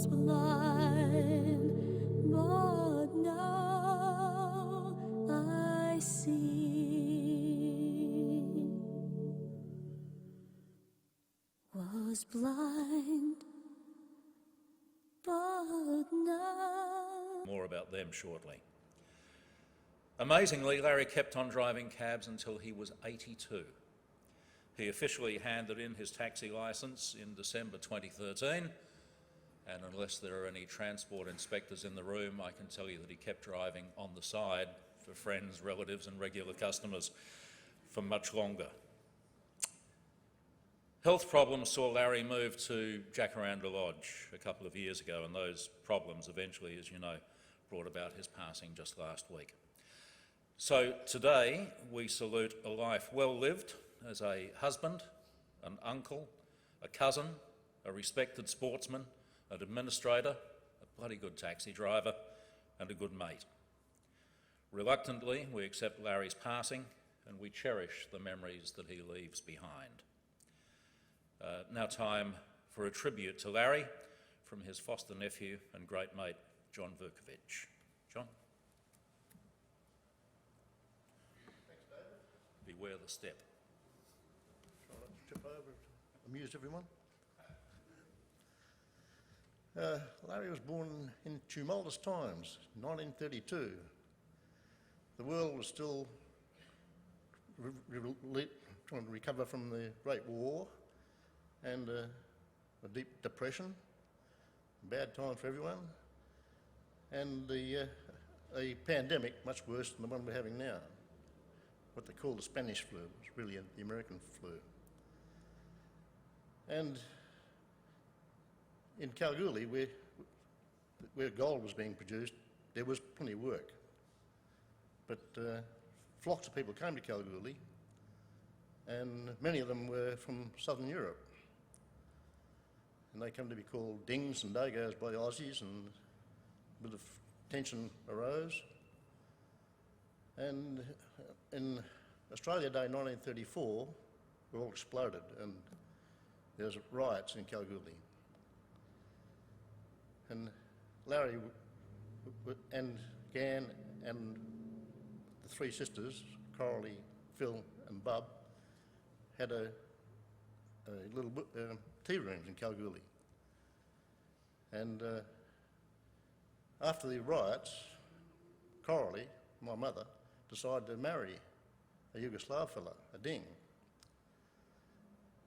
was blind, but now I see. Was blind, but now. More about them shortly. Amazingly, Larry kept on driving cabs until he was 82. He officially handed in his taxi licence in December 2013, and unless there are any transport inspectors in the room, I can tell you that he kept driving on the side for friends, relatives and regular customers for much longer. Health problems saw Larry move to Jacaranda Lodge a couple of years ago, and those problems eventually, as you know, brought about his passing just last week. So today we salute a life well lived as a husband, an uncle, a cousin, a respected sportsman, an administrator, a bloody good taxi driver and a good mate. Reluctantly, we accept Larry's passing and we cherish the memories that he leaves behind. Now time for a tribute to Larry from his foster nephew and great mate, John Vukovich. John? Thanks, David. Beware the step. Try not to trip over to amuse everyone. Larry was born in tumultuous times, 1932. The world was still trying to recover from the Great War and a deep depression, bad time for everyone, and a pandemic much worse than the one we're having now. What they call the Spanish flu, was really the American flu. And in Kalgoorlie, where gold was being produced, there was plenty of work. But flocks of people came to Kalgoorlie, and many of them were from southern Europe. And they come to be called dings and dagos by the Aussies, and a bit of tension arose. And in Australia Day 1934, it all exploded, and there was riots in Kalgoorlie. And Larry and Gan and the three sisters, Coralie, Phil and Bub, had a little tea rooms in Kalgoorlie. And after the riots, Coralie, my mother, decided to marry a Yugoslav fella, a ding.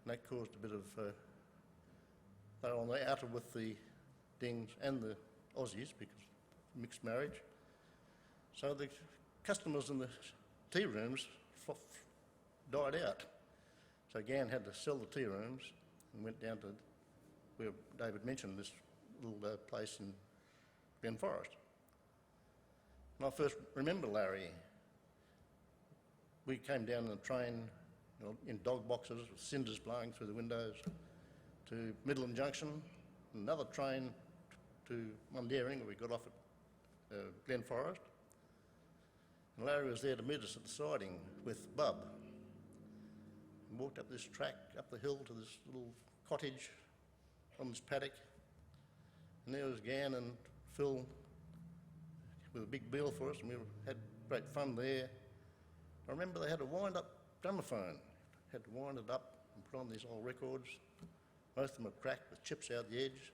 And that caused a bit of, they were on the outer with the dings and the Aussies because mixed marriage. So the customers in the tea rooms died out. So Gan had to sell the tea rooms and went down to where David mentioned, this little place in Glen Forest. When I first remember Larry, we came down in a train, you know, in dog boxes with cinders blowing through the windows to Midland Junction, another train to Mundaring, where we got off at Glen Forest. And Larry was there to meet us at the siding with Bub. And walked up this track, up the hill to this little cottage on this paddock. And there was Gan and Phil with a big bill for us, and we had great fun there. I remember they had a wind-up gramophone. Had to wind it up and put on these old records. Most of them were cracked with chips out the edge.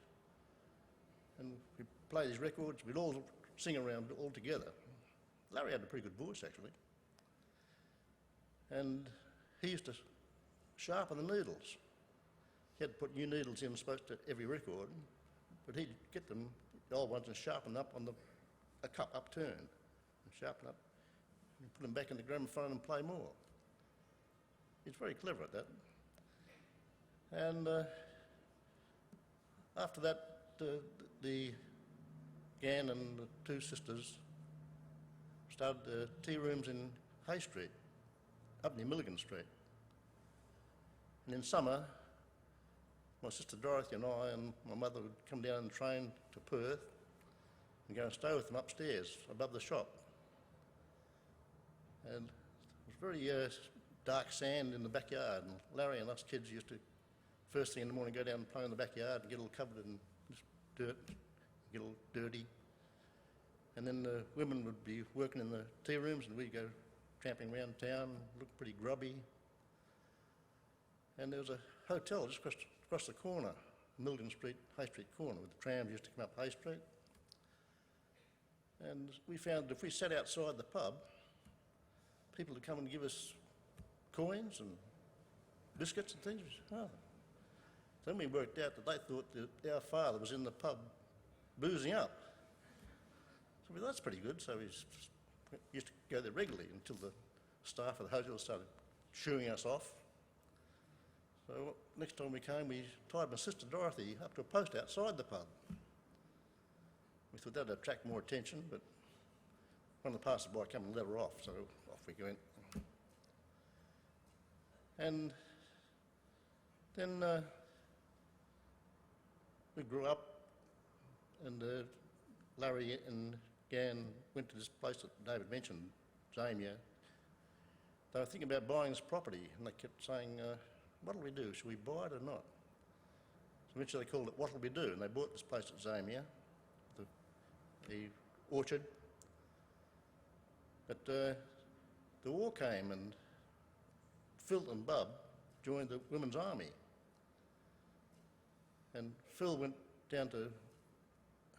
And we'd play these records, we'd all sing around all together. Larry had a pretty good voice, actually. And he used to sharpen the needles. He had to put new needles in, supposed to every record, but he'd get them, the old ones, and sharpen up on a cup upturned, and sharpen up, and put them back in the gramophone and play more. He's very clever at that. And after that, the Gan and the two sisters started tea rooms in Hay Street, up near Milligan Street. And in summer, my sister Dorothy and I and my mother would come down on the train to Perth and go and stay with them upstairs above the shop. And it was very dark sand in the backyard, and Larry and us kids used to, first thing in the morning, go down and play in the backyard and get all covered and just dirt, get all dirty. And then the women would be working in the tea rooms and we'd go tramping around town, look pretty grubby. And there was a hotel just across the corner, Milton Street, High Street corner, where the trams used to come up High Street. And we found that if we sat outside the pub, people would come and give us coins and biscuits and things. Oh. Then we worked out that they thought that our father was in the pub boozing up. So we thought, that's pretty good. So we used to go there regularly until the staff of the hotel started shooing us off. So next time we came, we tied my sister Dorothy up to a post outside the pub. We thought that would attract more attention, but one of the passers-by came and let her off, so off we went. And then we grew up, and Larry and Gan went to this place that David mentioned, Zamia. They were thinking about buying this property, and they kept saying, what'll we do? Should we buy it or not? So eventually they called it What'll We Do, and they bought this place at Zamia, the orchard. But the war came, and Phil and Bub joined the Women's Army. And Phil went down to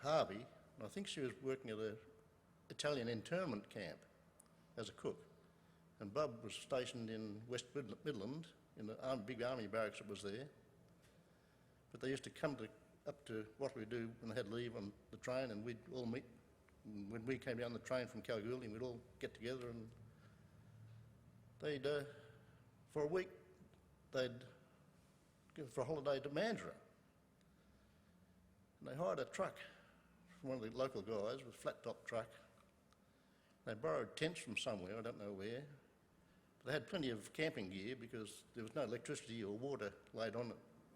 Harvey, and I think she was working at an Italian internment camp as a cook. And Bub was stationed in West Midland, in the big army barracks that was there. But they used to come up to What We Do when they had leave on the train, and we'd all meet. And when we came down the train from Kalgoorlie, we'd all get together, and they'd, for a week, they'd go for a holiday to Mandurah. And they hired a truck from one of the local guys, with a flat-top truck. They borrowed tents from somewhere, I don't know where. But they had plenty of camping gear because there was no electricity or water laid on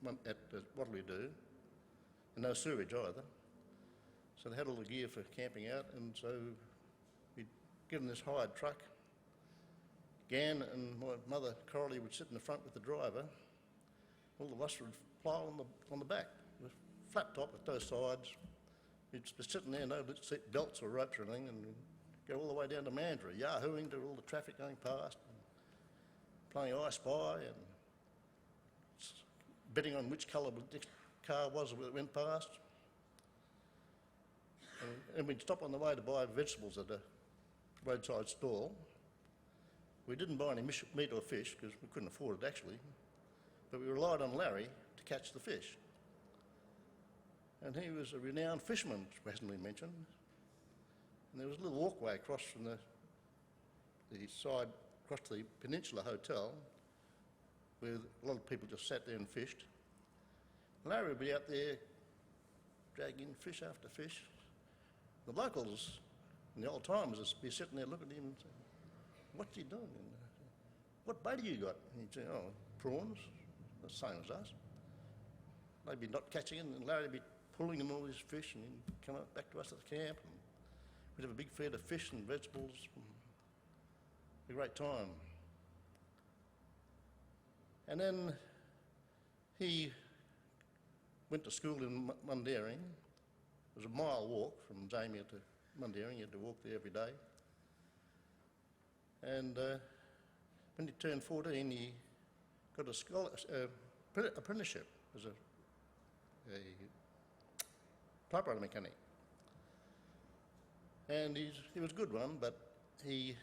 it at What'll We Do, and no sewage either. So they had all the gear for camping out, and so we'd given this hired truck. Gan and my mother, Coralie, would sit in the front with the driver. All of us would plough on the back, with flat top with those sides. We'd be sitting there, no seat belts or ropes or anything, and we'd go all the way down to Mandurah, yahooing to all the traffic going past, and playing I Spy, and betting on which colour the next car was that went past. And we'd stop on the way to buy vegetables at a roadside stall. We didn't buy any meat or fish because we couldn't afford it actually, but we relied on Larry to catch the fish. And he was a renowned fisherman, which hasn't been mentioned. And there was a little walkway across from the side, across to the Peninsula Hotel, where a lot of people just sat there and fished. Larry would be out there dragging fish after fish. The locals and the old timers would be sitting there looking at him and saying, what's he doing? And, what bait have you got? And he'd say, oh, prawns, the same as us. They'd be not catching it, and Larry'd be pulling in all these fish, and he'd come back to us at the camp, and we'd have a big feed of fish and vegetables. A great time. And then he went to school in Mundaring. It was a mile walk from Zamia to Mundaring. You had to walk there every day. And when he turned 14, he got a apprenticeship as a typewriter mechanic. And he was a good one, but he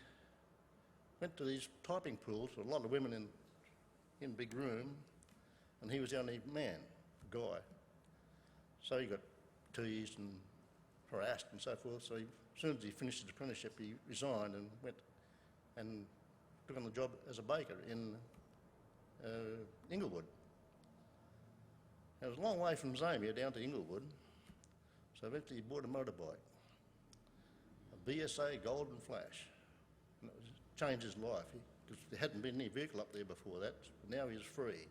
went to these typing pools with a lot of women in a big room, and he was the only man, guy. So he got teased and harassed and so forth. So as soon as he finished his apprenticeship, he resigned and went and took on the job as a baker in Inglewood. It was a long way from Zamia down to Inglewood, so eventually he bought a motorbike, a BSA Golden Flash. And it changed his life, because there hadn't been any vehicle up there before that, but now he was free.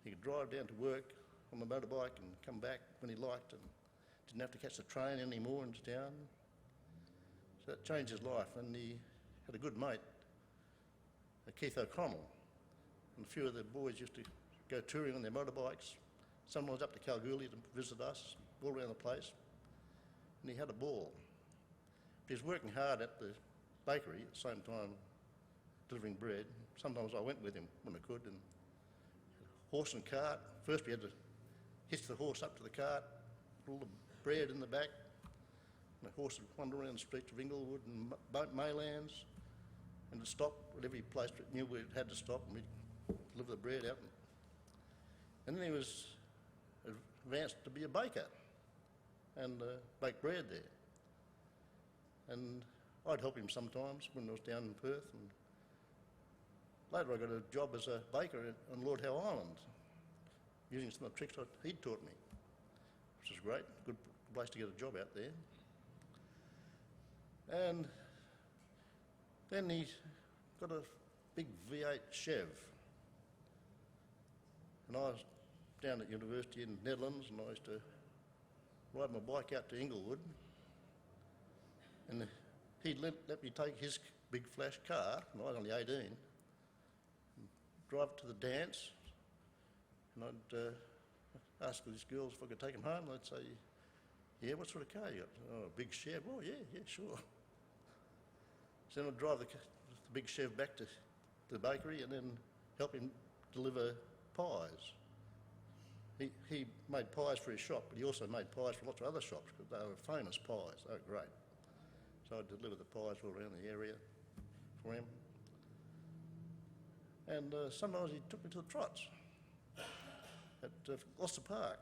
He could drive down to work on the motorbike and come back when he liked, and didn't have to catch the train anymore into town. So that changed his life, and he had a good mate, Keith O'Connell, and a few of the boys used to go touring on their motorbikes, sometimes up to Kalgoorlie to visit us, all around the place, and he had a ball. He was working hard at the bakery at the same time delivering bread. Sometimes I went with him when I could, and horse and cart. First we had to hitch the horse up to the cart, put all the bread in the back, and the horse would wander around the streets of Inglewood and Maylands, and to stop at every place it knew we had to stop, and we'd deliver the bread out. And then he was advanced to be a baker and bake bread there. And I'd help him sometimes when I was down in Perth. And later I got a job as a baker on Lord Howe Island, using some of the tricks he'd taught me, which was great. Good place to get a job out there. And then he got a big V8 Chev. And I was down at university in the Netherlands, and I used to ride my bike out to Inglewood, and he'd let me take his big flash car, and I was only 18, and drive to the dance, and I'd ask these girls if I could take them home, and they'd say, yeah, what sort of car you got? Oh, a big Chev. Oh, yeah, sure. So then I'd drive the big Chev back to the bakery and then help him deliver pies. He made pies for his shop, but he also made pies for lots of other shops because they were famous pies. They were great. So I'd deliver the pies all around the area for him. And sometimes he took me to the trots at Gloucester Park.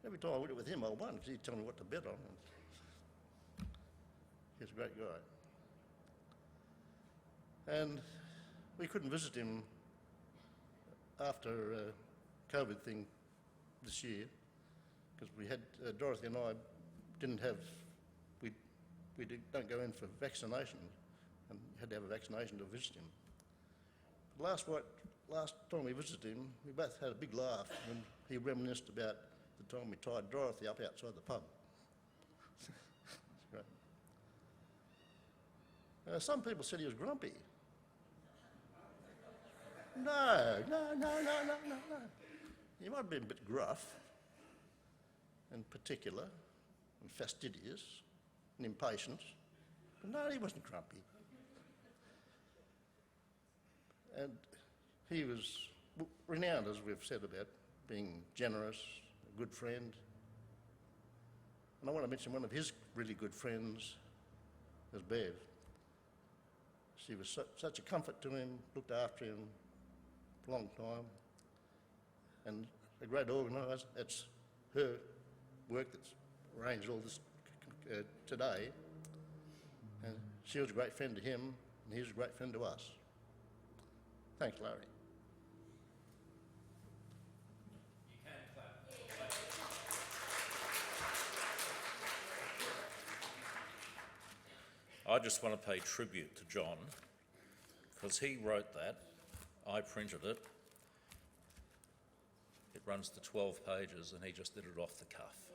Every time I went with him, I won because he'd tell me what to bet on. He was a great guy. And we couldn't visit him after COVID thing this year because we had Dorothy and I didn't have don't go in for vaccination and had to have a vaccination to visit him. Last time we visited him, we both had a big laugh when he reminisced about the time we tied Dorothy up outside the pub. It's great. Some people said he was grumpy. No. He might have been a bit gruff and particular and fastidious and impatient, but no, he wasn't grumpy. And he was renowned, as we've said, about being generous, a good friend. And I want to mention one of his really good friends was Bev. She was such a comfort to him, looked after him for a long time, and a great organiser. It's her work that's arranged all this today. And she was a great friend to him, and he was a great friend to us. Thanks, Larry. You can clap. I just want to pay tribute to John because he wrote that. I printed it. It runs to 12 pages and he just did it off the cuff.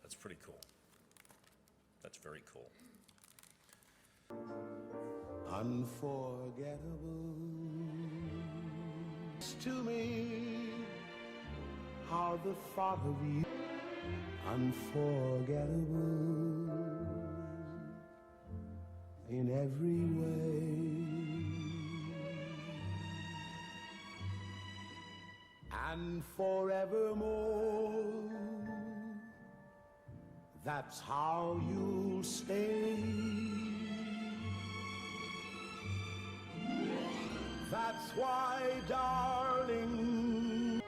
That's pretty cool. That's very cool. Unforgettable to me, how the thought of you, unforgettable in every way, and forevermore, that's how you'll stay. That's why, darling,